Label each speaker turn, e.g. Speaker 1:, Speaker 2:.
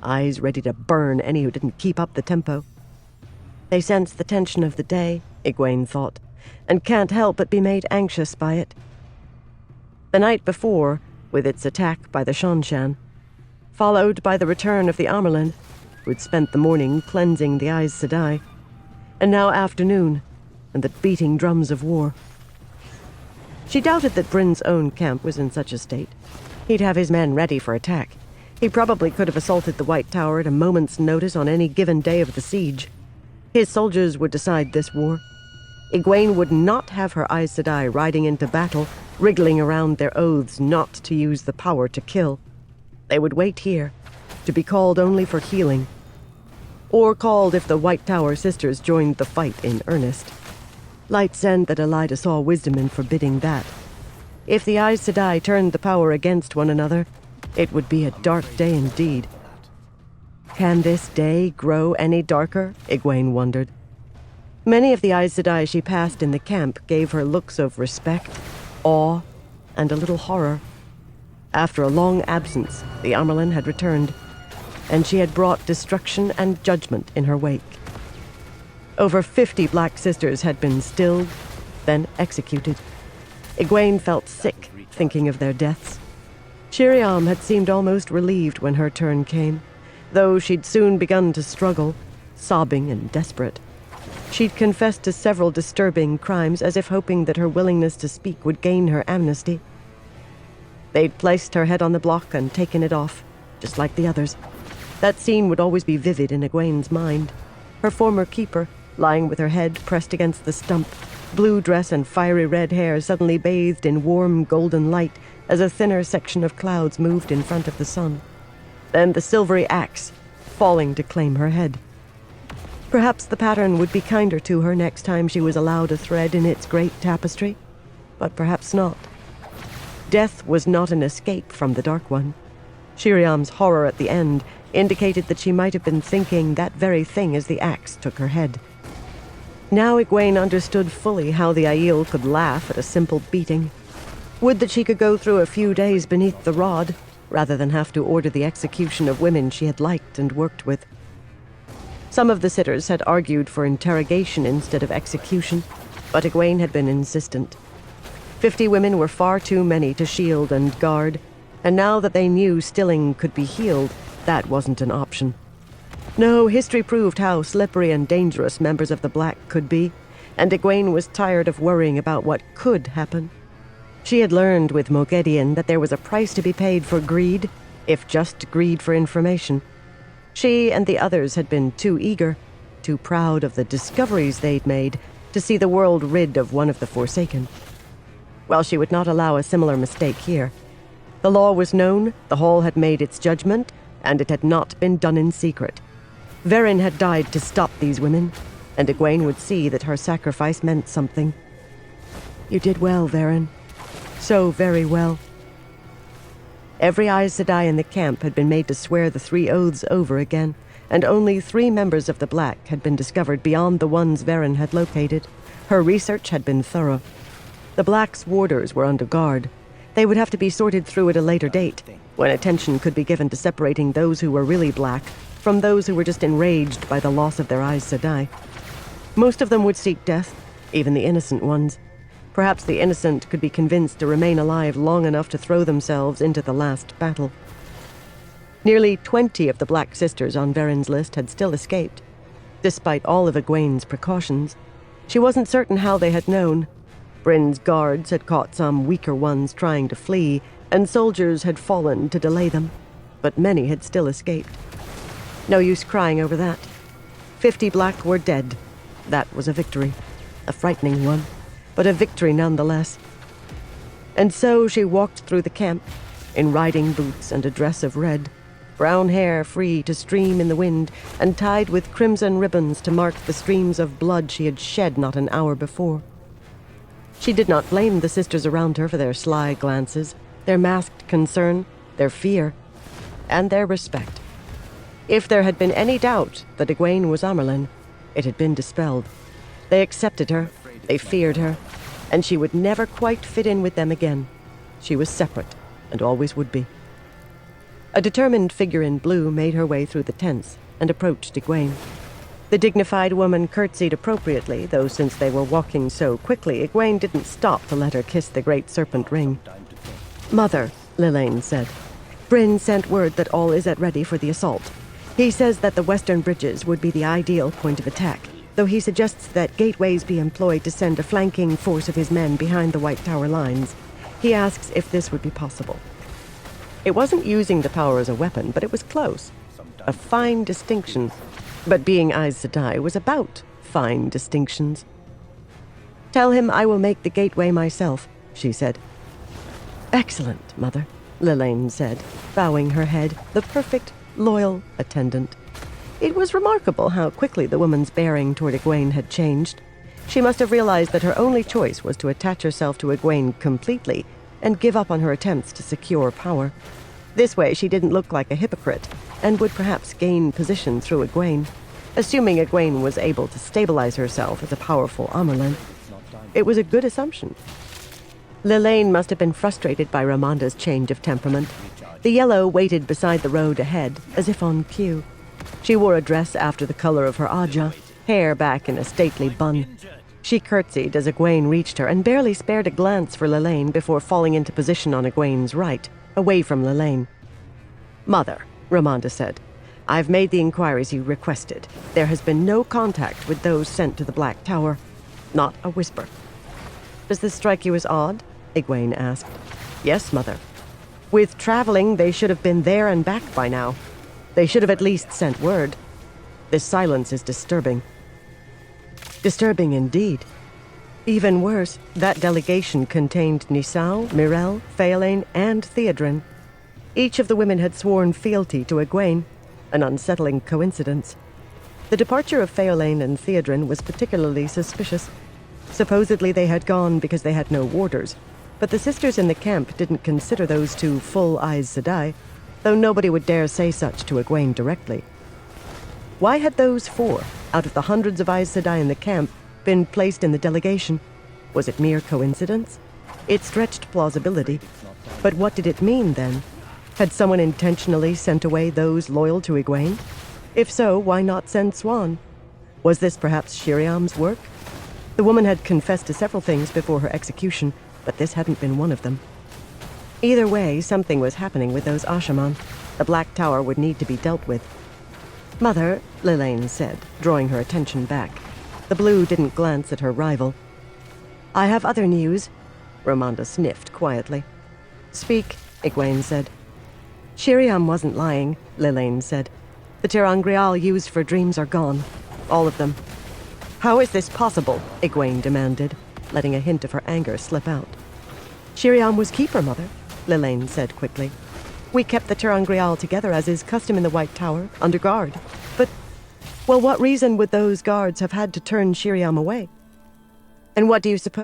Speaker 1: eyes ready to burn any who didn't keep up the tempo. They sense the tension of the day, Egwene thought, and can't help but be made anxious by it. The night before, with its attack by the Shanshan, followed by the return of the Amyrlin, who'd spent the morning cleansing the Aes Sedai, and now afternoon, and the beating drums of war. She doubted that Bryn's own camp was in such a state. He'd have his men ready for attack. He probably could have assaulted the White Tower at a moment's notice on any given day of the siege. His soldiers would decide this war. Egwene would not have her Aes Sedai riding into battle, wriggling around their oaths not to use the power to kill. They would wait here, to be called only for healing, or called if the White Tower sisters joined the fight in earnest. Light send that Elaida saw wisdom in forbidding that. If the Aes Sedai turned the power against one another, it would be a dark day indeed. Can this day grow any darker? Egwene wondered. Many of the Aes Sedai she passed in the camp gave her looks of respect, awe, and a little horror. After a long absence, the Amyrlin had returned, and she had brought destruction and judgment in her wake. Over 50 Black Sisters had been stilled, then executed. Egwene felt sick thinking of their deaths. Shiriam had seemed almost relieved when her turn came, though she'd soon begun to struggle, sobbing and desperate. She'd confessed to several disturbing crimes as if hoping that her willingness to speak would gain her amnesty. They'd placed her head on the block and taken it off, just like the others. That scene would always be vivid in Egwene's mind. Her former keeper, lying with her head pressed against the stump, blue dress and fiery red hair suddenly bathed in warm golden light as a thinner section of clouds moved in front of the sun. Then the silvery axe, falling to claim her head. Perhaps the pattern would be kinder to her next time she was allowed a thread in its great tapestry, but perhaps not. Death was not an escape from the Dark One. Shiriam's horror at the end indicated that she might have been thinking that very thing as the axe took her head. Now Egwene understood fully how the Aiel could laugh at a simple beating. Would that she could go through a few days beneath the rod, rather than have to order the execution of women she had liked and worked with. Some of the sitters had argued for interrogation instead of execution, but Egwene had been insistent. 50 women were far too many to shield and guard, and now that they knew stilling could be healed, that wasn't an option. No, history proved how slippery and dangerous members of the Black could be, and Egwene was tired of worrying about what could happen. She had learned with Moghedien that there was a price to be paid for greed, if just greed for information. She and the others had been too eager, too proud of the discoveries they'd made, to see the world rid of one of the Forsaken. Well, she would not allow a similar mistake here. The law was known, the Hall had made its judgment, and it had not been done in secret. Verin had died to stop these women, and Egwene would see that her sacrifice meant something. You did well, Verin. So very well. Every Aes Sedai in the camp had been made to swear the 3 oaths over again, and only 3 members of the Black had been discovered beyond the ones Verin had located. Her research had been thorough. The Black's warders were under guard. They would have to be sorted through at a later date, when attention could be given to separating those who were really Black from those who were just enraged by the loss of their Aes Sedai. Most of them would seek death, even the innocent ones. Perhaps the innocent could be convinced to remain alive long enough to throw themselves into the last battle. Nearly 20 of the Black Sisters on Verin's list had still escaped. Despite all of Egwene's precautions, she wasn't certain how they had known. Bryn's guards had caught some weaker ones trying to flee, and soldiers had fallen to delay them, but many had still escaped. No use crying over that. 50 Black were dead. That was a victory. A frightening one, but a victory nonetheless. And so she walked through the camp, in riding boots and a dress of red, brown hair free to stream in the wind, and tied with crimson ribbons to mark the streams of blood she had shed not an hour before. She did not blame the sisters around her for their sly glances, their masked concern, their fear, and their respect. If there had been any doubt that Egwene was Amyrlin, it had been dispelled. They accepted her, they feared her, and she would never quite fit in with them again. She was separate, and always would be. A determined figure in blue made her way through the tents and approached Egwene. The dignified woman curtsied appropriately, though since they were walking so quickly, Egwene didn't stop to let her kiss the great serpent ring. "Mother," Lelaine said, "Bryn sent word that all is at ready for the assault. He says that the western bridges would be the ideal point of attack, though he suggests that gateways be employed to send a flanking force of his men behind the White Tower lines. He asks if this would be possible." It wasn't using the power as a weapon, but it was close. A fine distinction. But being Aes Sedai was about fine distinctions. "Tell him I will make the gateway myself," she said. "Excellent, Mother," Lelaine said, bowing her head, the perfect, loyal attendant. It was remarkable how quickly the woman's bearing toward Egwene had changed. She must have realized that her only choice was to attach herself to Egwene completely and give up on her attempts to secure power. This way she didn't look like a hypocrite and would perhaps gain position through Egwene, assuming Egwene was able to stabilize herself as a powerful Amerlin. It was a good assumption. Lelaine must have been frustrated by Ramonda's change of temperament. The yellow waited beside the road ahead, as if on cue. She wore a dress after the color of her Aja, hair back in a stately bun. She curtsied as Egwene reached her and barely spared a glance for Lelaine before falling into position on Egwene's right, away from Lelaine. "Mother," Ramonda said, "I've made the inquiries you requested. There has been no contact with those sent to the Black Tower. Not a whisper." "Does this strike you as odd?" Egwene asked. "Yes, Mother. With traveling, they should have been there and back by now. They should have at least sent word. This silence is disturbing." Disturbing indeed. Even worse, that delegation contained Nisau, Myrelle, Phaelane, and Theodrin. Each of the women had sworn fealty to Egwene, an unsettling coincidence. The departure of Phaelane and Theodrin was particularly suspicious. Supposedly they had gone because they had no warders, but the sisters in the camp didn't consider those two full Aes Sedai, though nobody would dare say such to Egwene directly. Why had those four, out of the hundreds of Aes Sedai in the camp, been placed in the delegation? Was it mere coincidence? It stretched plausibility. But what did it mean, then? Had someone intentionally sent away those loyal to Egwene? If so, why not send Swan? Was this perhaps Shiriam's work? The woman had confessed to several things before her execution, but this hadn't been one of them. Either way, something was happening with those Ashaman. The Black Tower would need to be dealt with. "Mother," Lelaine said, drawing her attention back. The blue didn't glance at her rival. "I have other news," Ramonda sniffed quietly. "Speak," Egwene said. "Shiriam wasn't lying," Lelaine said. "The ter'angreal used for dreams are gone. All of them." "How is this possible?" Egwene demanded, letting a hint of her anger slip out. "Shiriam was keeper, Mother," Lelaine said quickly. "We kept the ter'angreal together as is custom in the White Tower, under guard. But, well, what reason would those guards have had to turn Shiriam away? And what do you suppose?"